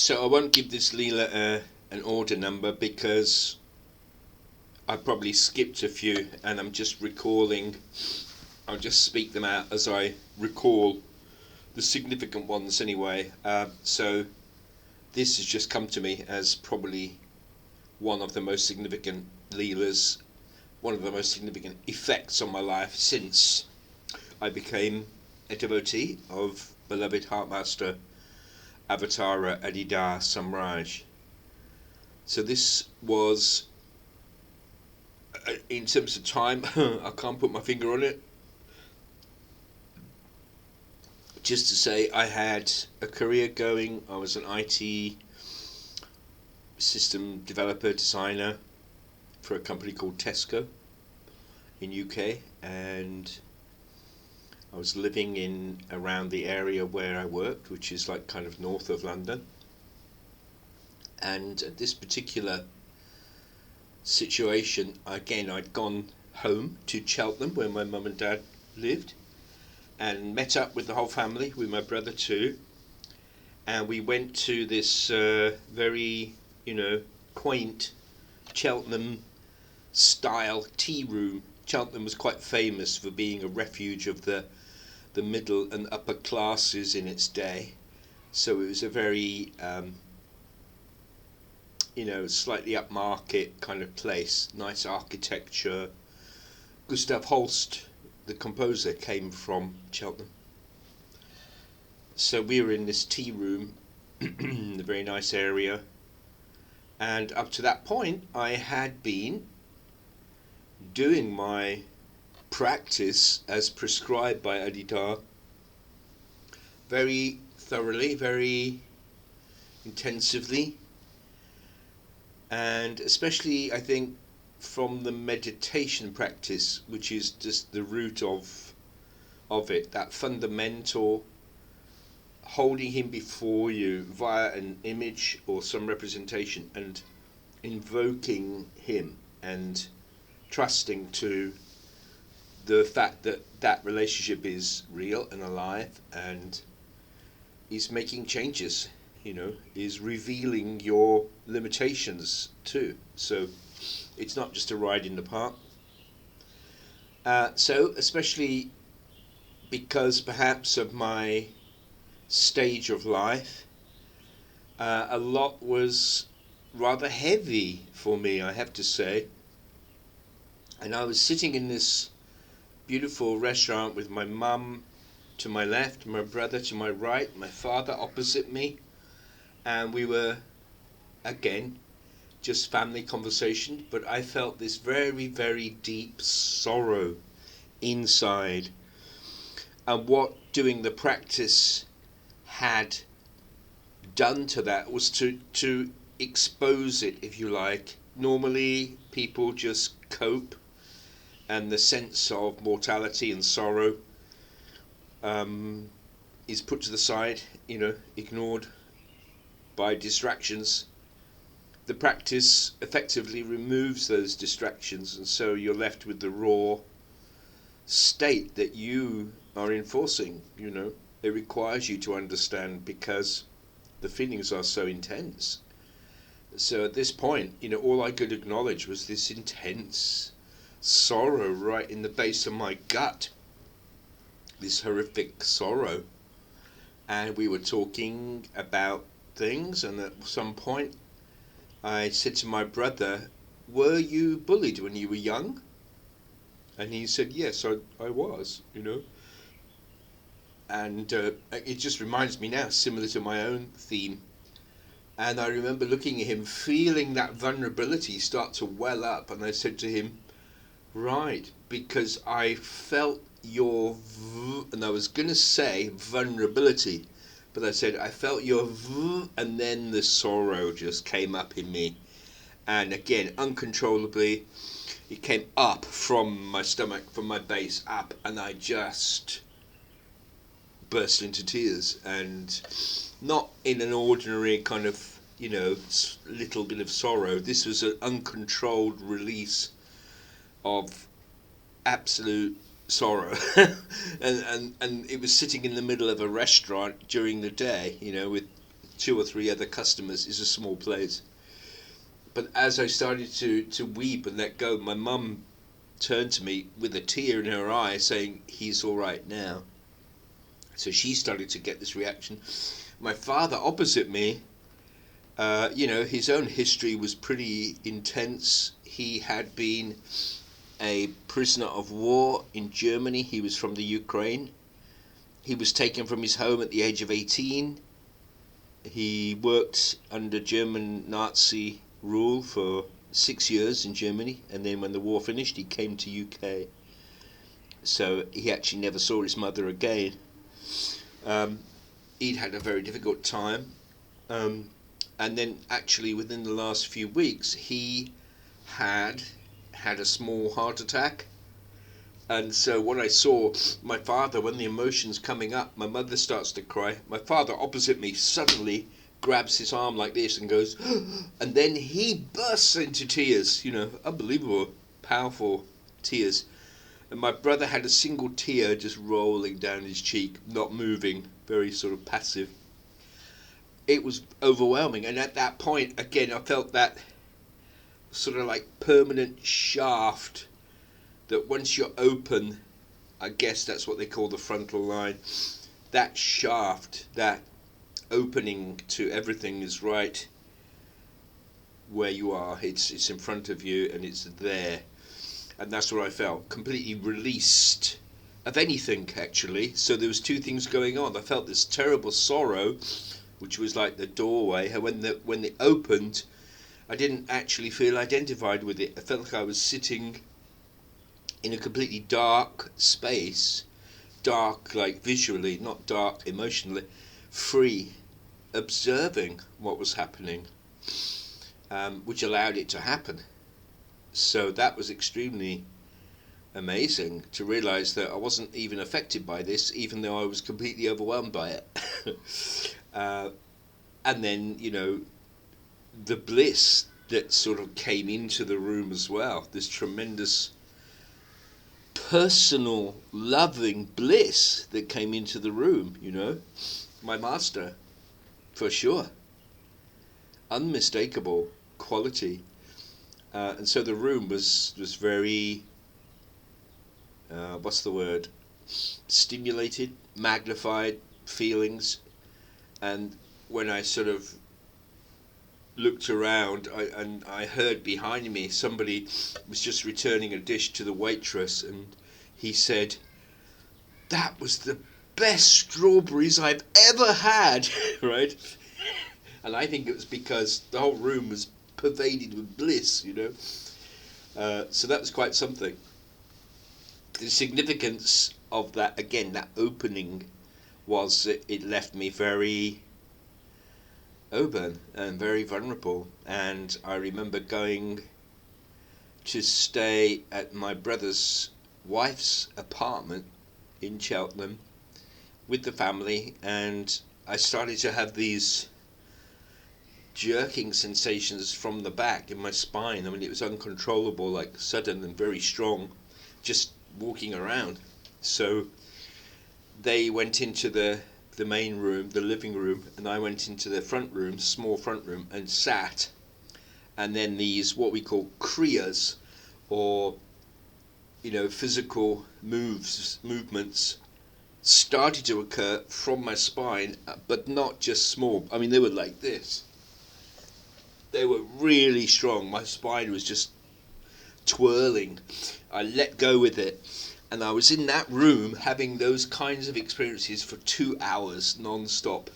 So I won't give this Leela an order number because I probably skipped a few and I'm just recalling. I'll just speak them out as I recall the significant ones anyway. So this has just come to me as probably one of the most significant Leelas, one of the most significant effects on my life since I became a devotee of beloved Heartmaster Avatara Adida Samraj. So this was, in terms of time, I can't put my finger on it. Just to say, I had a career going. I was an IT system developer, designer for a company called Tesco in UK, and I was living in around the area where I worked, which is like kind of north of London. And at this particular situation, again, I'd gone home to Cheltenham where my mum and dad lived and met up with the whole family, with my brother too, and we went to this very, quaint Cheltenham style tea room. Cheltenham was quite famous for being a refuge of the middle and upper classes in its day, so it was a very slightly upmarket kind of place, nice architecture. Gustav Holst, the composer, came from Cheltenham. So we were in this tea room, a very nice area, and up to that point I had been doing my practice as prescribed by Adida very thoroughly, very intensively, and especially I think from the meditation practice, which is just the root of it, that fundamental holding him before you via an image or some representation and invoking him and trusting to the fact that that relationship is real and alive and is making changes, is revealing your limitations too. So it's not just a ride in the park. So especially because perhaps of my stage of life, a lot was rather heavy for me, I have to say. And I was sitting in this beautiful restaurant with my mum to my left, my brother to my right, my father opposite me, and we were, again, just family conversation, but I felt this very, very deep sorrow inside. And what doing the practice had done to that was to expose it, if you like. Normally people just cope, and the sense of mortality and sorrow is put to the side, ignored by distractions. The practice effectively removes those distractions, and so you're left with the raw state that you are enforcing. It requires you to understand because the feelings are so intense. So at this point, all I could acknowledge was this intense sorrow right in the base of my gut, this horrific sorrow. And we were talking about things, and at some point I said to my brother, "Were you bullied when you were young?" And he said, "Yes, I was, And it just reminds me now, similar to my own theme. And I remember looking at him, feeling that vulnerability start to well up, and I said to him, "Right, because I felt your," and I was going to say vulnerability, but I said, "I felt your," and then the sorrow just came up in me. And again, uncontrollably, it came up from my stomach, from my base up, and I just burst into tears, and not in an ordinary kind of, little bit of sorrow. This was an uncontrolled release of absolute sorrow. and it was sitting in the middle of a restaurant during the day, with two or three other customers is a small place. But as I started to weep and let go, my mum turned to me with a tear in her eye saying, "He's all right now." So she started to get this reaction. My father opposite me, his own history was pretty intense. He had been a prisoner of war in Germany. He was from the Ukraine. He was taken from his home at the age of 18. He worked under German Nazi rule for 6 years in Germany, and then when the war finished, he came to UK. So he actually never saw his mother again. He'd had a very difficult time. And then actually within the last few weeks, he had a small heart attack. And so what I saw, my father, when the emotion's coming up, my mother starts to cry. My father opposite me suddenly grabs his arm like this and goes, and then he bursts into tears, unbelievable, powerful tears. And my brother had a single tear just rolling down his cheek, not moving, very sort of passive. It was overwhelming. And at that point, again, I felt that sort of like permanent shaft that once you're open, I guess that's what they call the frontal line, that shaft, that opening to everything is right where you are. It's in front of you and it's there. And that's what I felt, completely released of anything, actually. So there was two things going on. I felt this terrible sorrow, which was like the doorway, and when it opened, I didn't actually feel identified with it. I felt like I was sitting in a completely dark space, dark like visually, not dark emotionally, free, observing what was happening, which allowed it to happen. So that was extremely amazing to realize that I wasn't even affected by this, even though I was completely overwhelmed by it. And then, the bliss that sort of came into the room as well, this tremendous personal, loving bliss that came into the room, my master, for sure. Unmistakable quality. And so the room was very, stimulated, magnified feelings. And when I sort of looked around, I heard behind me somebody was just returning a dish to the waitress, and he said, "That was the best strawberries I've ever had," right? And I think it was because the whole room was pervaded with bliss, So that was quite something. The significance of that, again, that opening, was that it left me very open and very vulnerable. And I remember going to stay at my brother's wife's apartment in Cheltenham with the family, and I started to have these jerking sensations from the back in my spine. I mean, it was uncontrollable, like sudden and very strong, just walking around. So they went into the main room, the living room, and I went into the front room, small front room, and sat. And then these, what we call kriyas, or physical movements, started to occur from my spine, but not just small. I mean, they were like this. They were really strong. My spine was just twirling. I let go with it. And I was in that room having those kinds of experiences for 2 hours non-stop.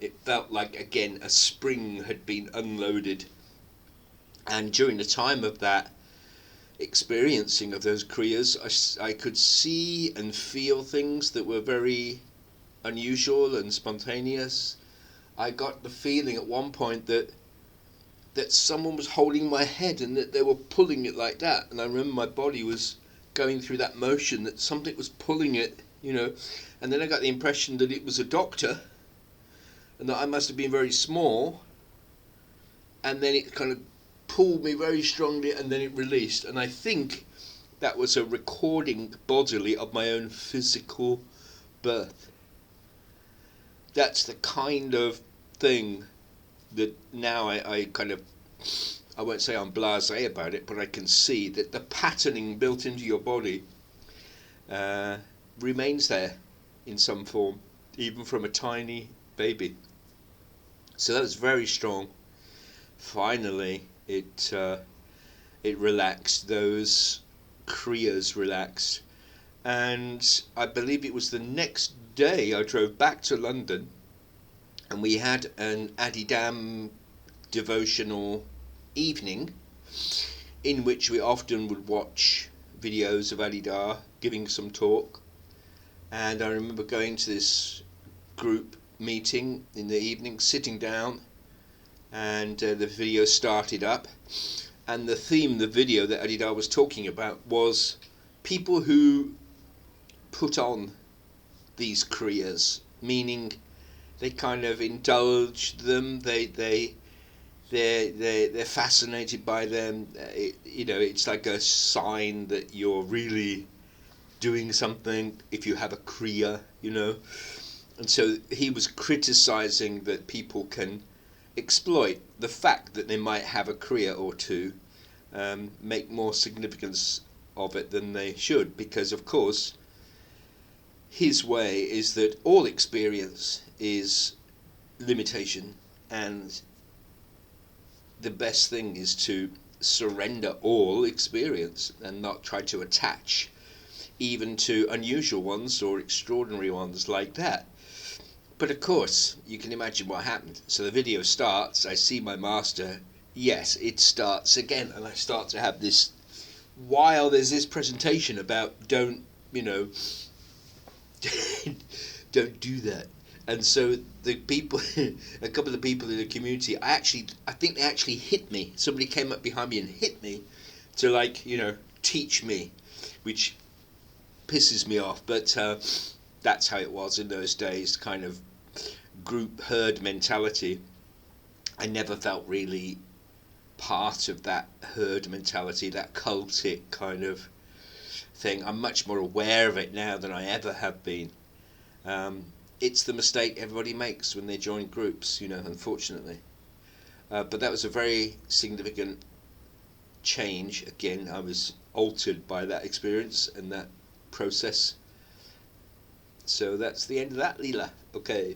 It felt like, again, a spring had been unloaded. And during the time of that experiencing of those kriyas, I could see and feel things that were very unusual and spontaneous. I got the feeling at one point that someone was holding my head and that they were pulling it like that. And I remember my body was going through that motion, that something was pulling it, And then I got the impression that it was a doctor and that I must have been very small. And then it kind of pulled me very strongly, and then it released. And I think that was a recording bodily of my own physical birth. That's the kind of thing that now I kind of, I won't say I'm blasé about it, but I can see that the patterning built into your body uh, remains there in some form, even from a tiny baby. So that was very strong. Finally, it relaxed. Those kriyas relaxed, and I believe it was the next day I drove back to London, and we had an Adidam devotional evening in which we often would watch videos of Adidar giving some talk. And I remember going to this group meeting in the evening, sitting down, and the video started up. And the theme, the video that Adidar was talking about was people who put on these kriyas, meaning they kind of indulge them. They're fascinated by them. It's like a sign that you're really doing something if you have a kriya. And so he was criticizing that people can exploit the fact that they might have a kriya or two, make more significance of it than they should, because of course his way is that all experience is limitation, and the best thing is to surrender all experience and not try to attach even to unusual ones or extraordinary ones like that. But of course, you can imagine what happened. So the video starts, I see my master, yes, it starts again, and I start to have this, while there's this presentation about don't don't do that. And so the people, a couple of the people in the community, I think they actually hit me. Somebody came up behind me and hit me to teach me, which pisses me off. But that's how it was in those days, kind of group herd mentality. I never felt really part of that herd mentality, that cultic kind of thing. I'm much more aware of it now than I ever have been. It's the mistake everybody makes when they join groups, unfortunately. But that was a very significant change. Again, I was altered by that experience and that process. So that's the end of that, Leela. Okay.